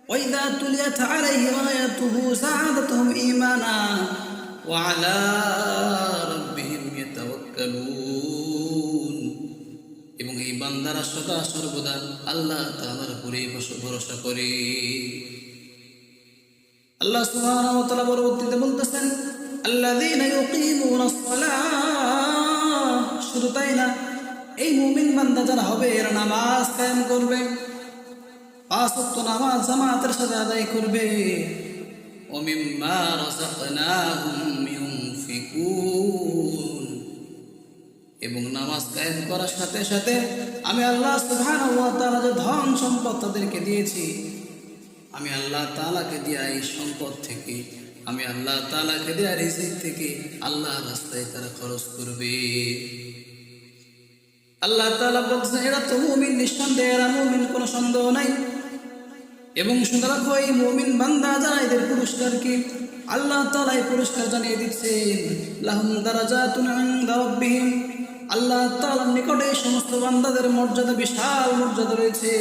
وإذا تليت عليهم آياته زادتهم إيمانا وعلى ربهم يتوكلون এবং এই বান্দারা সদা সর্বদা আল্লাহ তাআলার উপরে ভরসা করে। আল্লাহ সুবহানাহু ওয়া তাআলা পরবর্তীতে বলতেছেন, আল্লাযীনা ইউকিমুনাস সালাহ, শুধু তাই না, এই মুমিন বান্দা যারা হবে এরা নামাজ কায়েম করবে, 5 ওয়াক্ত নামাজ জামাতের সাথে আদায় করবে। ওয়া মিম্মা রাযাকনাহুম ইউনফিকুন, এবং নামাজ কায়েম করার সাথে সাথে আমি আল্লাহ সুবহানাহু ওয়া তাআলা যে ধন সম্পদ তাদেরকে দিয়েছি, আমি আল্লাহ তাআলাকে দেয়া এই সম্পদ থেকে, আমি আল্লাহ তাআলাকে দেয়া রিজিক থেকে আল্লাহর রাস্তায় তারা খরচ করবে। আল্লাহ তাআলা বলছেন এরা তো মুমিন, নিঃসন্দেহে এরা মুমিন, কোনো সন্দেহ নাই। এবং শুনে রাখো, এই মুমিন বান্দা যারা, এদের পুরস্কার কি? আল্লাহ তাআলা এই পুরস্কার জানিয়ে দিচ্ছেন, লাহুম দারাজাতুন ইনদা রাব্বিহিম, আল্লাহ তাআলার নিকটে এই সমস্ত বান্দাদের মর্যাদা, বিশাল মর্যাদা রয়েছে।